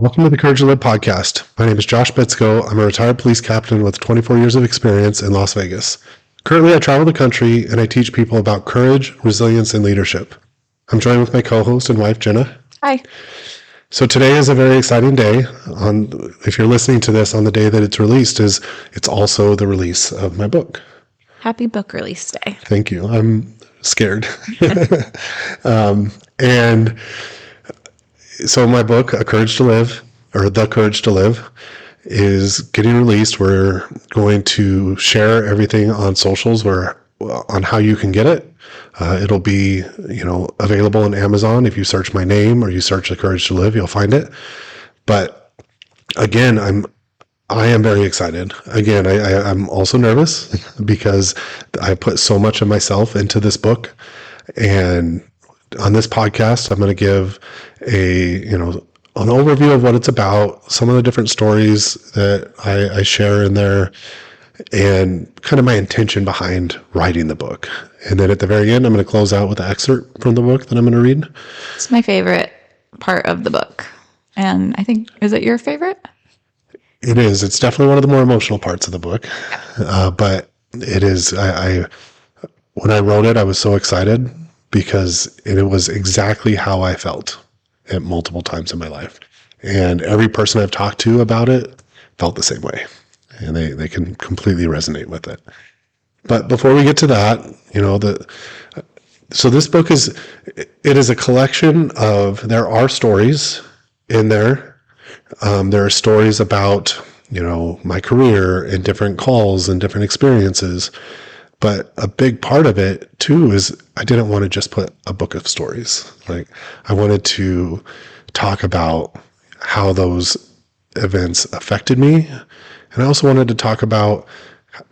Welcome to the Courage to Live podcast. My name is Josh Bitsko. I'm a retired police captain with 24 years of experience in Las Vegas. Currently, I travel the country and I teach people about courage, resilience, and leadership. I'm joined with my co-host and wife, Jenna. Hi. So today is a very exciting day. If you're listening to this on the day that it's released, it's also the release of my book. Happy book release day. Thank you. I'm scared. And so my book, The Courage to Live, is getting released. We're going to share everything on socials on how you can get it. It'll be, available on Amazon. If you search my name or you search The Courage to Live, you'll find it. But again, I am very excited. Again, I'm also nervous because I put so much of myself into this book. And on this podcast, I'm going to give an overview of what it's about, some of the different stories that I share in there, and kind of my intention behind writing the book. And then at the very end, I'm going to close out with an excerpt from the book that I'm going to read. It's my favorite part of the book. And I think, is it your favorite? It is. It's definitely one of the more emotional parts of the book. But it is, when I wrote it, I was so excited because it was exactly how I felt at multiple times in my life. And every person I've talked to about it felt the same way. And they can completely resonate with it. But before we get to that, so this book is a collection of, there are stories in there. There are stories about, my career and different calls and different experiences. But a big part of it too is I didn't want to just put a book of stories. Like, I wanted to talk about how those events affected me. And I also wanted to talk about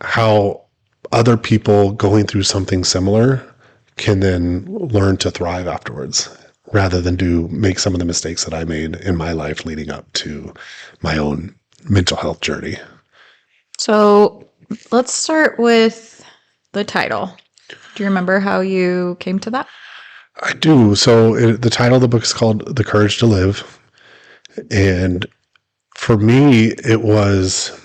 how other people going through something similar can then learn to thrive afterwards, rather than make some of the mistakes that I made in my life leading up to my own mental health journey. So let's start with the title. Do you remember how you came to that? I do. So the title of the book is called The Courage to Live. And for me, it was,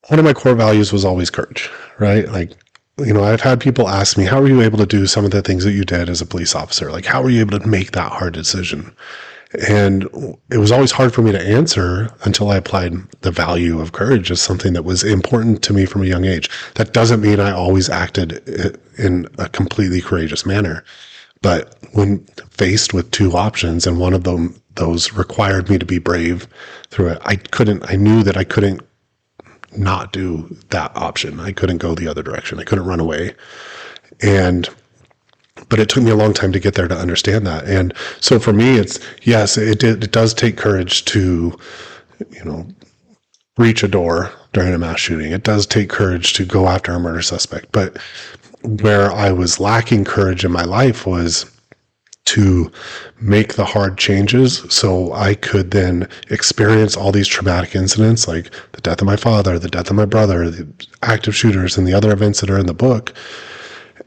one of my core values was always courage, right? Like, I've had people ask me, how were you able to do some of the things that you did as a police officer? Like, how were you able to make that hard decision? And it was always hard for me to answer until I applied the value of courage as something that was important to me from a young age. That doesn't mean I always acted in a completely courageous manner. But when faced with two options and one of those required me to be brave through it, I knew that I couldn't not do that option. I couldn't go the other direction. I couldn't run away. But it took me a long time to get there to understand that. And so for me, it does take courage to, breach a door during a mass shooting. It does take courage to go after a murder suspect. But where I was lacking courage in my life was to make the hard changes so I could then experience all these traumatic incidents, like the death of my father, the death of my brother, the active shooters, and the other events that are in the book,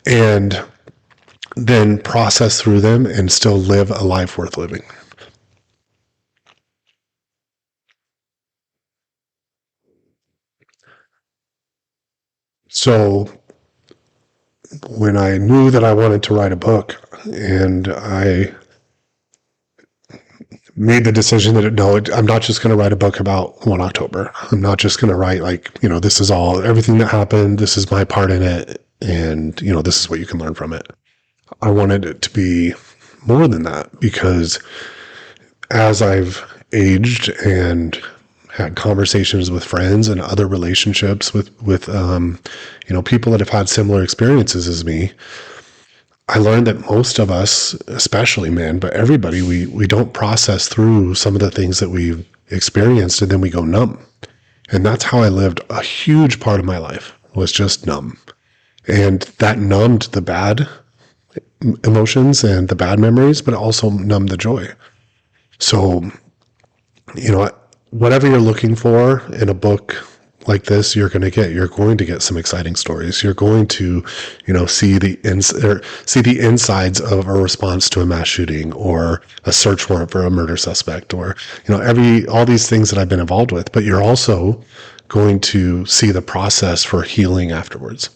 and then process through them and still live a life worth living. So when I knew that I wanted to write a book, and I made the decision that I'm not just going to write a book about 1 October. I'm not just going to write this is everything that happened. This is my part in it. And, this is what you can learn from it. I wanted it to be more than that, because as I've aged and had conversations with friends and other relationships with people that have had similar experiences as me, I learned that most of us, especially men, but everybody, we don't process through some of the things that we've experienced, and then we go numb. And that's how I lived a huge part of my life, was just numb. And that numbed the bad emotions and the bad memories, but it also numbed the joy. So, whatever you're looking for in a book, like this you're going to get some exciting stories. You're going to, see see the insides of a response to a mass shooting or a search warrant for a murder suspect, or all these things that I've been involved with. But you're also going to see the process for healing afterwards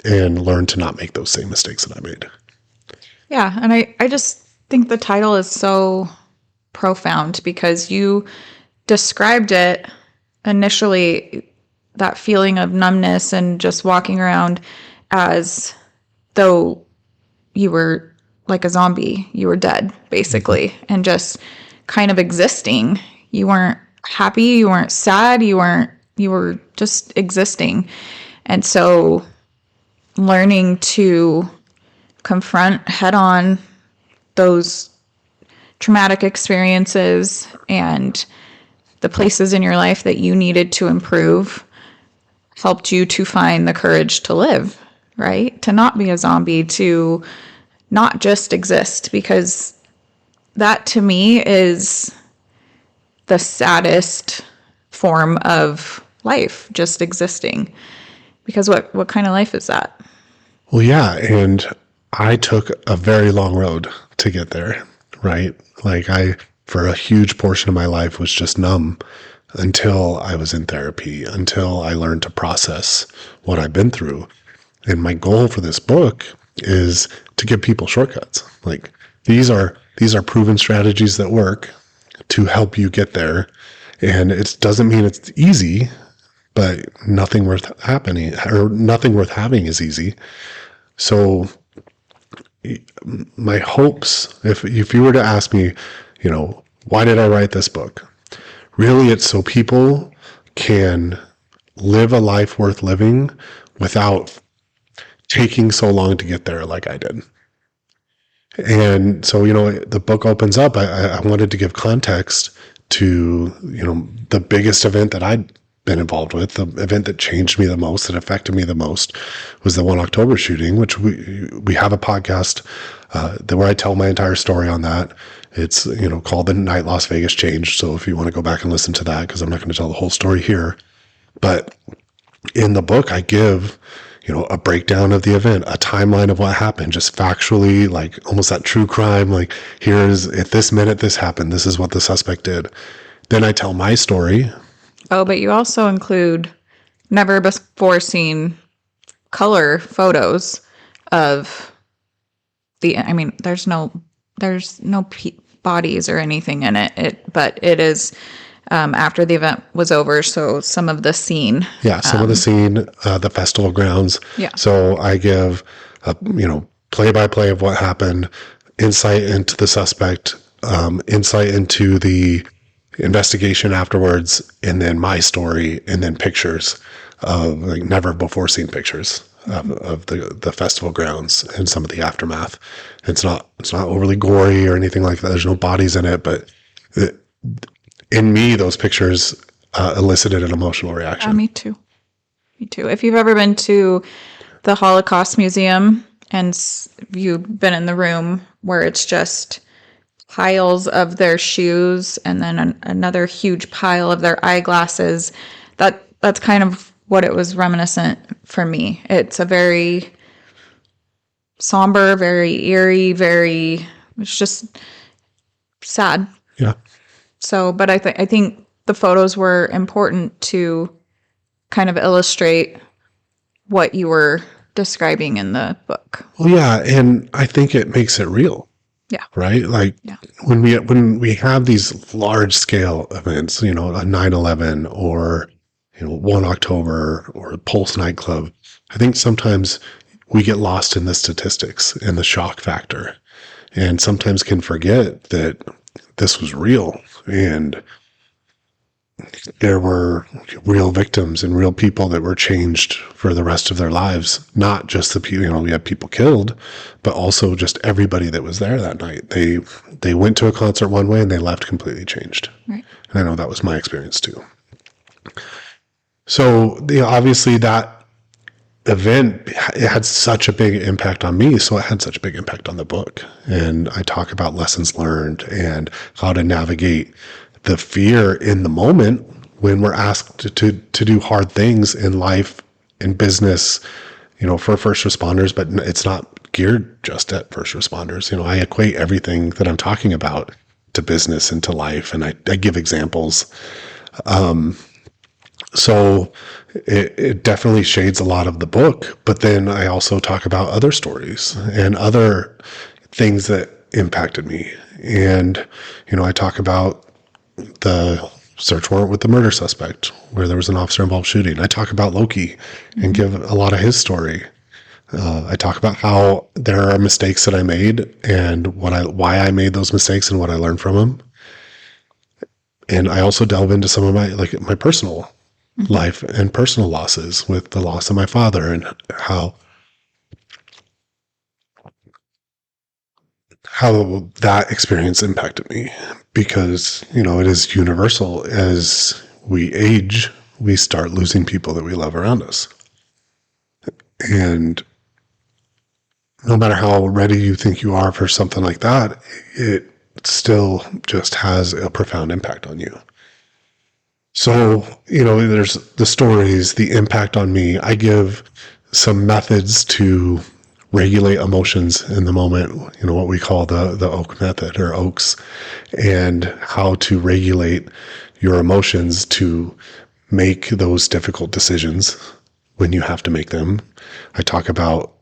and learn to not make those same mistakes that I made. Yeah, and I just think the title is so profound because you described it initially, that feeling of numbness and just walking around as though you were like a zombie. You were dead, basically, and just kind of existing. You weren't happy, you weren't sad, you were just existing. And so learning to confront head on those traumatic experiences and the places in your life that you needed to improve helped you to find the courage to live, right? To not be a zombie, to not just exist, because that to me is the saddest form of life, just existing. Because what kind of life is that? Well, yeah, and I took a very long road to get there, right? Like for a huge portion of my life was just numb until I was in therapy, until I learned to process what I've been through. And my goal for this book is to give people shortcuts. Like these are proven strategies that work to help you get there. And it doesn't mean it's easy, but nothing worth having is easy. So my hopes, if you were to ask me, why did I write this book? Really, it's so people can live a life worth living without taking so long to get there like I did. And so, the book opens up. I wanted to give context to, the biggest event that I'd been involved with, the event that changed me the most, that affected me the most, was the 1 October shooting, which we have a podcast where I tell my entire story on that. It's, called The Night Las Vegas Changed. So if you want to go back and listen to that, because I'm not going to tell the whole story here. But in the book, I give, a breakdown of the event, a timeline of what happened, just factually, like almost that true crime. Like, here's at this minute this happened. This is what the suspect did. Then I tell my story. Oh, but you also include never before seen color photos of there's no bodies or anything in it. But it is after the event was over. So some of the scene. Yeah, some of the scene, the festival grounds. Yeah. So I give, play-by-play of what happened, insight into the suspect, insight into the investigation afterwards, and then my story, and then pictures of like never before seen pictures of the festival grounds and some of the aftermath. It's not overly gory or anything like that. There's no bodies in it, but in me, those pictures elicited an emotional reaction. Me too. If you've ever been to the Holocaust Museum and you've been in the room where it's just piles of their shoes and then another huge pile of their eyeglasses, that's kind of what it was reminiscent for me. It's a very somber, very eerie, it's just sad. Yeah. So, but I think the photos were important to kind of illustrate what you were describing in the book. Well, yeah, and I think it makes it real. Yeah. Right? Like when we have these large scale events, a 9/11 or 1 October or Pulse nightclub, I think sometimes we get lost in the statistics and the shock factor, and sometimes can forget that this was real and there were real victims and real people that were changed for the rest of their lives. Not just the people, we had people killed, but also just everybody that was there that night. They went to a concert one way and they left completely changed. Right. And I know that was my experience too. So obviously that event, it had such a big impact on me, so it had such a big impact on the book. And I talk about lessons learned and how to navigate the fear in the moment, when we're asked to do hard things in life, in business, for first responders, but it's not geared just at first responders. I equate everything that I'm talking about to business and to life, and I give examples. So it definitely shades a lot of the book, but then I also talk about other stories and other things that impacted me. And, I talk about the search warrant with the murder suspect where there was an officer involved shooting. I talk about Loki and give a lot of his story. I talk about how there are mistakes that I made and why I made those mistakes and what I learned from them. And I also delve into some of my personal life and personal losses, with the loss of my father, and how that experience impacted me, because it is universal. As we age, we start losing people that we love around us, and no matter how ready you think you are for something like that, it still just has a profound impact on you. So, there's the stories, the impact on me. I give some methods to regulate emotions in the moment, what we call the Oak method, or Oaks, and how to regulate your emotions to make those difficult decisions when you have to make them. I talk about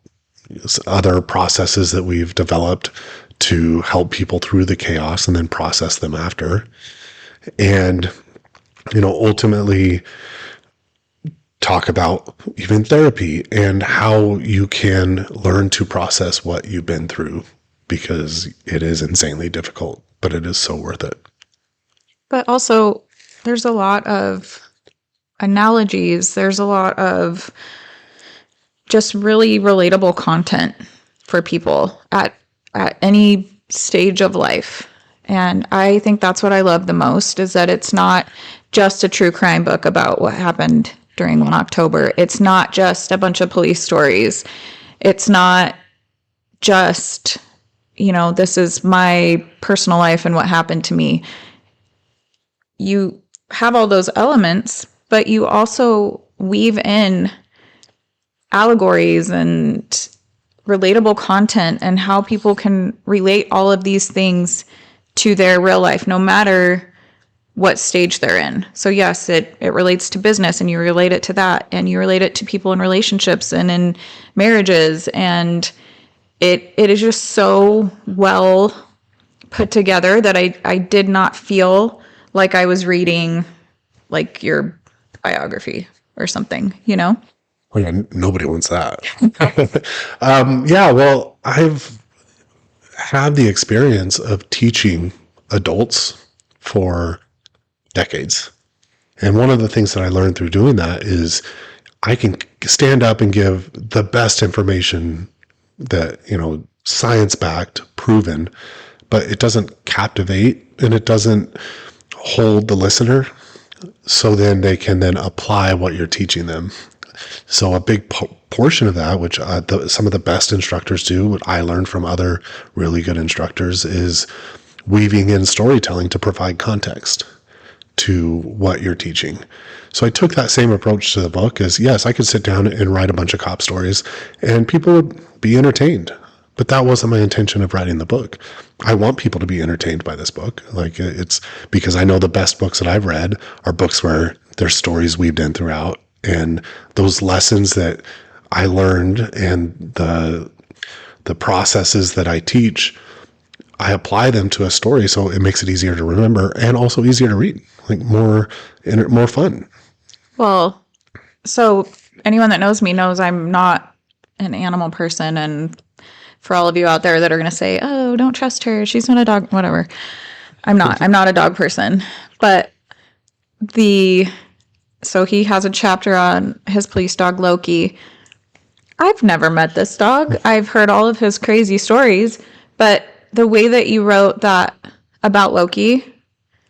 other processes that we've developed to help people through the chaos and then process them after. And ultimately talk about even therapy and how you can learn to process what you've been through, because it is insanely difficult, but it is so worth it. But also, there's a lot of analogies. There's a lot of just really relatable content for people at any stage of life. And I think that's what I love the most, is that it's not just a true crime book about what happened during 1 October. It's not just a bunch of police stories. It's not just, this is my personal life and what happened to me. You have all those elements, but you also weave in allegories and relatable content and how people can relate all of these things to their real life, no matter what stage they're in. So yes, it relates to business, and you relate it to that, and you relate it to people in relationships and in marriages, and it is just so well put together that I did not feel like I was reading like your biography or something, Well, yeah, nobody wants that. Yeah, well, I've had the experience of teaching adults for decades. And one of the things that I learned through doing that is I can stand up and give the best information that, science-backed, proven, but it doesn't captivate and it doesn't hold the listener, so then they can then apply what you're teaching them. So a big portion of that, which some of the best instructors do, what I learned from other really good instructors, is weaving in storytelling to provide context to what you're teaching. So I took that same approach to the book. As yes, I could sit down and write a bunch of cop stories and people would be entertained, but that wasn't my intention of writing the book. I want people to be entertained by this book. It's because I know the best books that I've read are books where there's stories weaved in throughout, and those lessons that I learned and the processes that I teach, I apply them to a story, so it makes it easier to remember and also easier to read, more fun. Well, so anyone that knows me knows I'm not an animal person, and for all of you out there that are going to say, "Oh, don't trust her, she's not a dog," whatever. I'm not a dog person. But so he has a chapter on his police dog Loki. I've never met this dog. I've heard all of his crazy stories, but the way that you wrote that about Loki,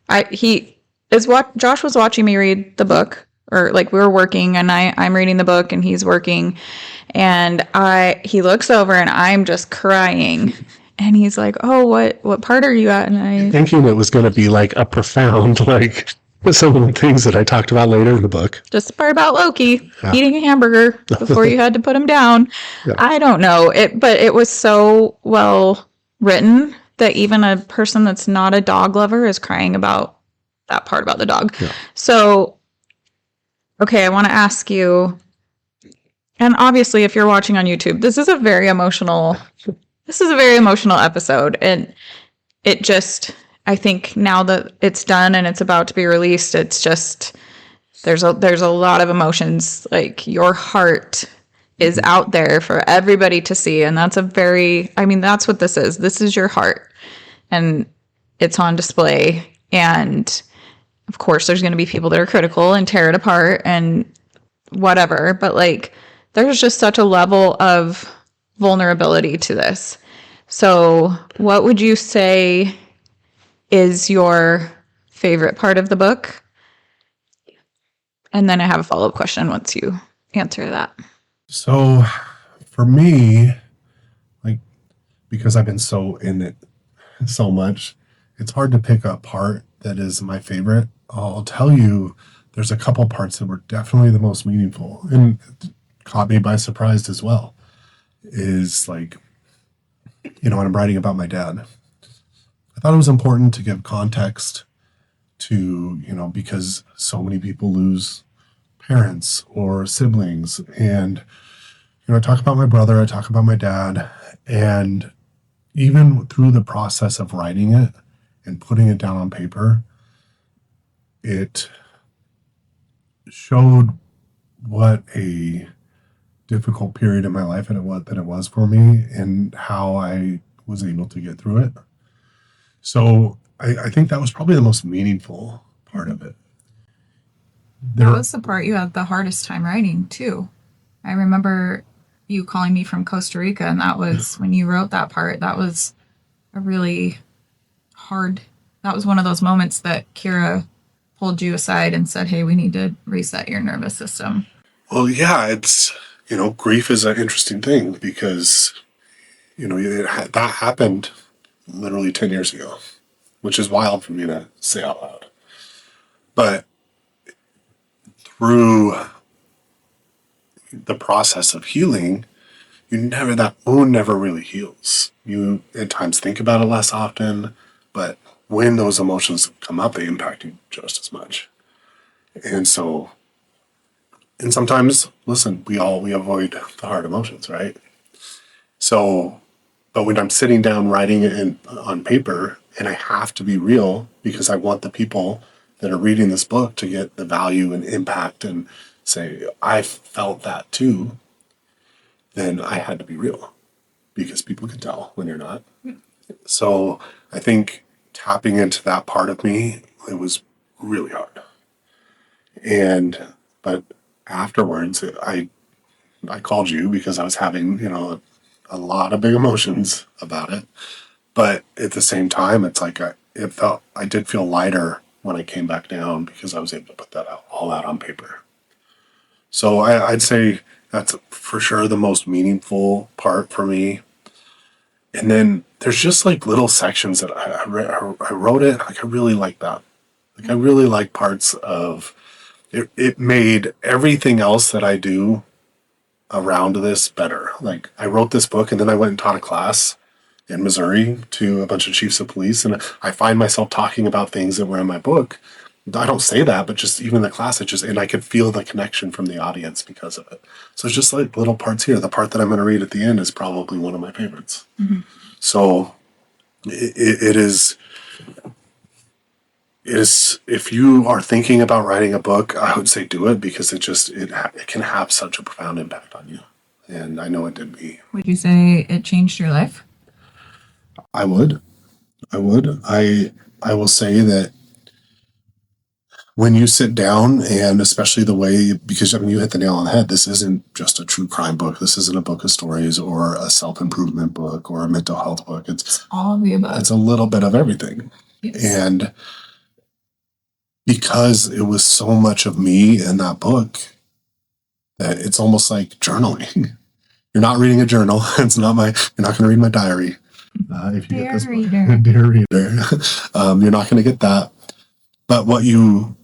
Josh was watching me read the book, or we were working, and I'm reading the book and he's working, and he looks over and I'm just crying, and he's like, "Oh, what part are you at?" And thinking it was going to be a profound some of the things that I talked about later in the book. Just the part about Loki eating a hamburger before you had to put him down. Yeah. I don't know it, but it was so well written that even a person that's not a dog lover is crying about that part about the dog. Yeah. So, okay, I want to ask you, and obviously if you're watching on YouTube, this is a very emotional episode. And it just, I think now that it's done and it's about to be released, it's just, there's a lot of emotions. Like, your heart is out there for everybody to see. And that's that's what this is. This is your heart. And it's on display. And of course, there's going to be people that are critical and tear it apart and whatever. But like, there's just such a level of vulnerability to this. So what would you say is your favorite part of the book? And then I have a follow-up question once you answer that. So for me, like, because I've been so in it so much, it's hard to pick a part that is my favorite. I'll tell you, there's a couple parts that were definitely the most meaningful and caught me by surprise as well. Is like, when I'm writing about my dad, I thought it was important to give context to, because so many people lose parents or siblings. And, I talk about my brother, I talk about my dad, and even through the process of writing it and putting it down on paper, it showed what a difficult period in my life that it was for me and how I was able to get through it. So I think that was probably the most meaningful part of it. That was the part you had the hardest time writing too. I remember you calling me from Costa Rica, and that was when you wrote that part. That was a really hard, that was one of those moments that Kira pulled you aside and said, hey, we need to reset your nervous system. Well, yeah, it's, grief is an interesting thing because, that happened literally 10 years ago, which is wild for me to say out loud. But through the process of healing, that wound never really heals. You at times think about it less often, but when those emotions come up, they impact you just as much. And sometimes, listen, we avoid the hard emotions, right? So, but when I'm sitting down writing it on paper, and I have to be real because I want the people that are reading this book to get the value and impact and say, I felt that too, then I had to be real because people can tell when you're not. Yeah. So I think tapping into that part of me, it was really hard. But afterwards, I called you because I was having, a lot of big emotions about it. But at the same time, it's like I did feel lighter when I came back down because I was able to put that all out on paper. So I'd say that's for sure the most meaningful part for me. And then there's just like little sections that I wrote it. Like, I really like that. Like, I really like parts of it. It made everything else that I do around this better. Like, I wrote this book and then I went and taught a class in Missouri to a bunch of chiefs of police. And I find myself talking about things that were in my book. I don't say that, but just even the class, and I could feel the connection from the audience because of it. So it's just like little parts here. The part that I'm going to read at the end is probably one of my favorites. Mm-hmm. So it is, if you are thinking about writing a book, I would say do it because it can have such a profound impact on you. And I know it did me. Would you say it changed your life? I would. I will say that when you sit down, and especially the way, because you hit the nail on the head, this isn't just a true crime book. This isn't a book of stories or a self-improvement book or a mental health book. It's all of the above. It's a little bit of everything. Yes. And because it was so much of me in that book, that it's almost like journaling. You're not reading a journal. You're not going to read my diary. If you get this book. Dear reader. You're not going to get that. But what you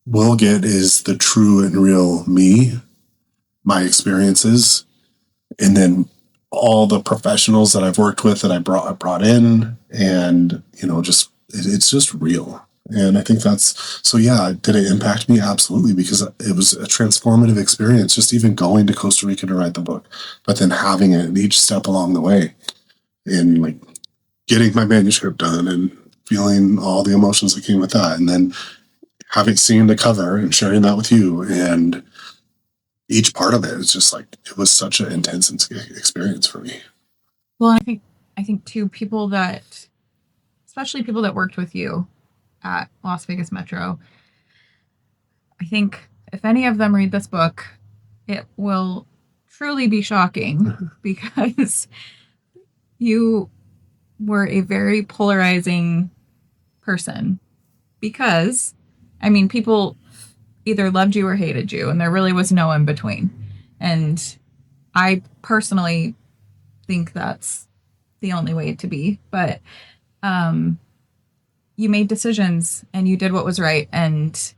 will get is the true and real me, my experiences, and then all the professionals that I've worked with that I brought in, and just it's just real. And I think that's so. Yeah, did it impact me? Absolutely, because it was a transformative experience. Just even going to Costa Rica to write the book, but then having it each step along the way, and like getting my manuscript done, and feeling all the emotions that came with that, and then having seen the cover and sharing that with you, and each part of it is just like it was such an intense experience for me. Well, I think too, people that, especially people that worked with you at Las Vegas Metro, I think if any of them read this book, it will truly be shocking because you were a very polarizing person. Because, I mean, people either loved you or hated you, and there really was no in between. And I personally think that's the only way to be. But you made decisions and you did what was right, and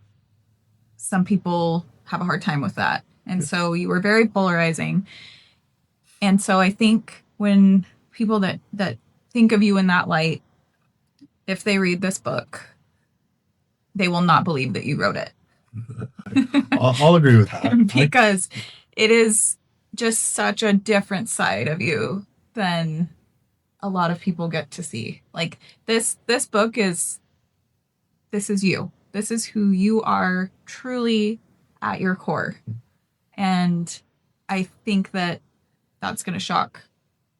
some people have a hard time with that. And so you were very polarizing. And so I think when people that think of you in that light, if they read this book, they will not believe that you wrote it. I'll agree with that. Because it is just such a different side of you than a lot of people get to see. Like this book is, this is you. This is who you are truly at your core. And I think that that's going to shock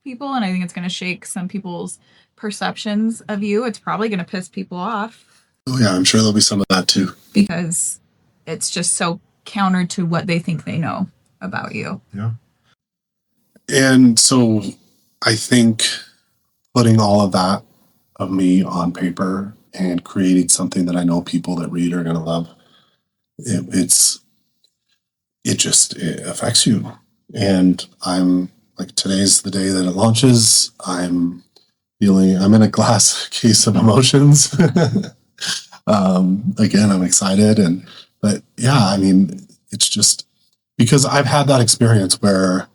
people, and I think it's going to shake some people's perceptions of you. It's probably going to piss people off. Oh yeah, I'm sure there'll be some of that too. Because it's just so counter to what they think they know about you. Yeah. And so I think putting all of that of me on paper and creating something that I know people that read are going to love, it affects you. And I'm like, today's the day that it launches. I'm in a glass case of emotions. Again, I'm excited, but yeah, I mean, it's just because I've had that experience where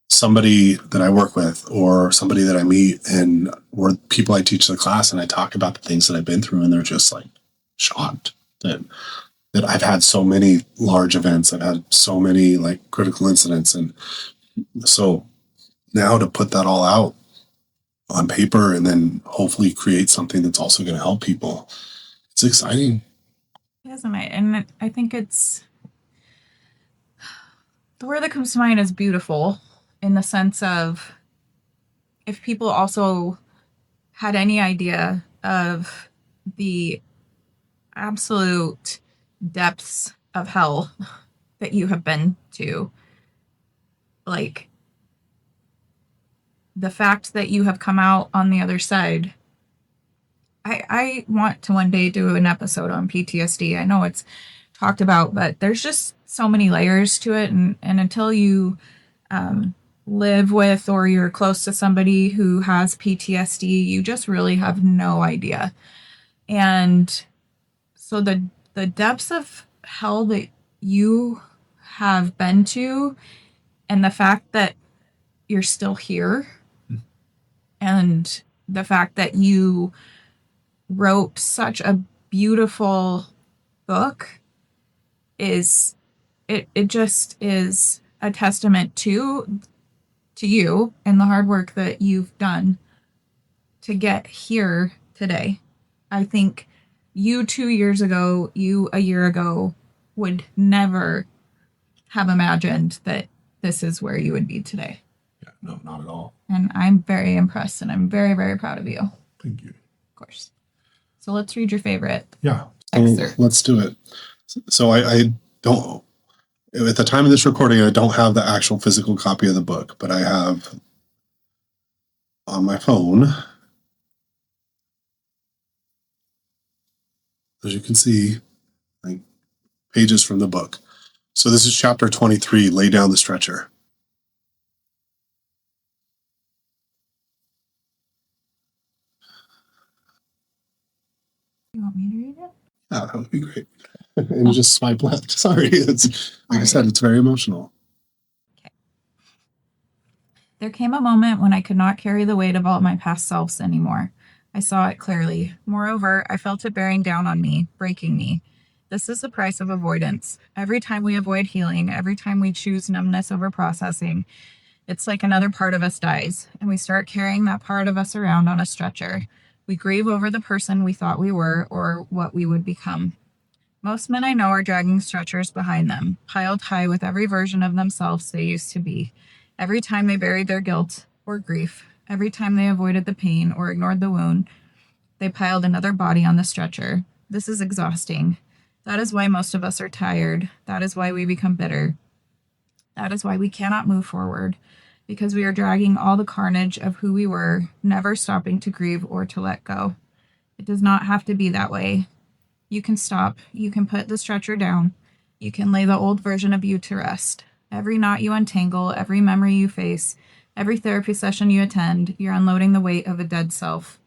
somebody that I work with or somebody that I meet and or people I teach the class, and I talk about the things that I've been through, and they're just like shocked that I've had so many large events. I've had so many like critical incidents. And so now to put that all out on paper and then hopefully create something that's also going to help people, it's exciting. Isn't it? And I think it's, the word that comes to mind is beautiful, in the sense of, if people also had any idea of the absolute depths of hell that you have been to, like the fact that you have come out on the other side. I want to one day do an episode on PTSD. I know it's talked about, but there's just so many layers to it. And until you live with or you're close to somebody who has PTSD, you just really have no idea. And so the depths of hell that you have been to, and the fact that you're still here, and the fact that you wrote such a beautiful book, is, it just is a testament to you and the hard work that you've done to get here today. I think you 2 years ago, you a year ago, would never have imagined that this is where you would be today. Yeah, no, not at all. And I'm very impressed, and I'm very, very proud of you. Thank you. Of course. So let's read your favorite. Yeah. Excerpt. Let's do it. So I don't, at the time of this recording, I don't have the actual physical copy of the book, but I have on my phone, as you can see, like pages from the book. So this is chapter 23, Lay Down the Stretcher. You want me to read it? Yeah, that would be great. and just swipe left. Sorry. It's like I said, it's very emotional. There came a moment when I could not carry the weight of all my past selves anymore. I saw it clearly. Moreover, I felt it bearing down on me, breaking me. This is the price of avoidance. Every time we avoid healing, every time we choose numbness over processing, it's like another part of us dies, and we start carrying that part of us around on a stretcher. We grieve over the person we thought we were or what we would become. Most men I know are dragging stretchers behind them, piled high with every version of themselves they used to be. Every time they buried their guilt or grief, every time they avoided the pain or ignored the wound, they piled another body on the stretcher. This is exhausting. That is why most of us are tired. That is why we become bitter. That is why we cannot move forward, because we are dragging all the carnage of who we were, never stopping to grieve or to let go. It does not have to be that way. You can stop. You can put the stretcher down. You can lay the old version of you to rest. Every knot you untangle, every memory you face, every therapy session you attend, you're unloading the weight of a dead self.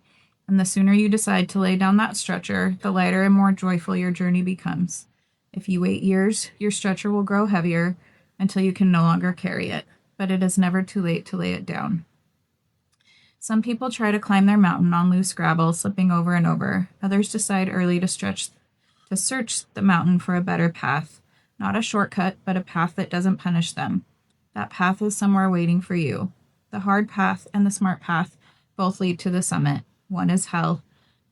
And the sooner you decide to lay down that stretcher, the lighter and more joyful your journey becomes. If you wait years, your stretcher will grow heavier until you can no longer carry it. But it is never too late to lay it down. Some people try to climb their mountain on loose gravel, slipping over and over. Others decide early to search the mountain for a better path. Not a shortcut, but a path that doesn't punish them. That path is somewhere waiting for you. The hard path and the smart path both lead to the summit. One is hell.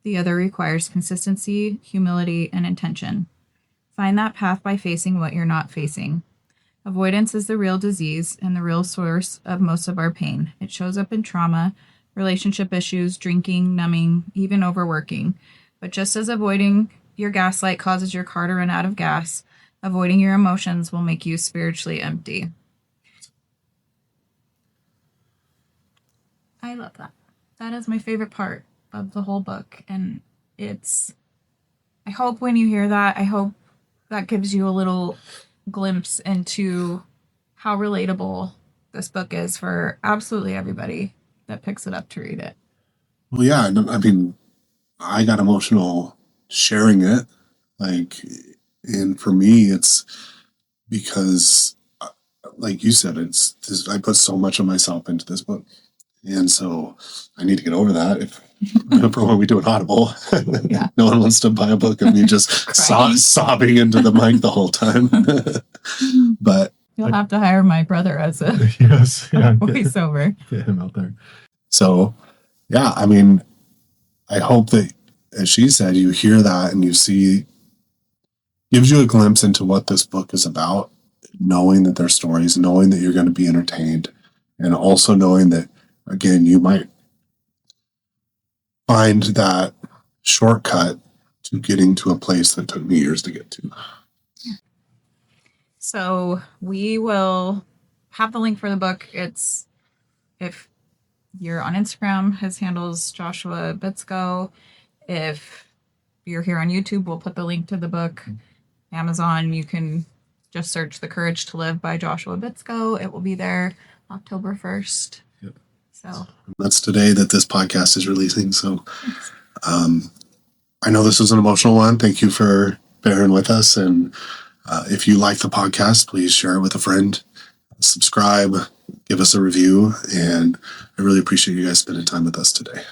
The other requires consistency, humility, and intention. Find that path by facing what you're not facing. Avoidance is the real disease and the real source of most of our pain. It shows up in trauma, relationship issues, drinking, numbing, even overworking. But just as avoiding your gaslight causes your car to run out of gas, avoiding your emotions will make you spiritually empty. I love that. That is my favorite part of the whole book. And I hope when you hear that, I hope that gives you a little glimpse into how relatable this book is for absolutely everybody that picks it up to read it. Well, yeah, I mean, I got emotional sharing it. And for me, it's because, like you said, I put so much of myself into this book. And so I need to get over that. For when we do an audible, Yeah. No one wants to buy a book of me just sobbing into the mic the whole time. But you'll have to hire my brother as a voiceover. Get him out there. So, yeah, I mean, I hope that, as she said, you hear that and you see, gives you a glimpse into what this book is about, knowing that they're stories, knowing that you're going to be entertained, and also knowing that, again, you might find that shortcut to getting to a place that took me years to get to. Yeah. So we will have the link for the book. If you're on Instagram, his handle's Joshua Bitsko. If you're here on YouTube, we'll put the link to the book. Amazon, you can just search The Courage to Live by Joshua Bitsko. It will be there October 1st. Yep. So that's today that this podcast is releasing. So I know this was an emotional one. Thank you for bearing with us. And if you like the podcast, please share it with a friend, subscribe, give us a review. And I really appreciate you guys spending time with us today.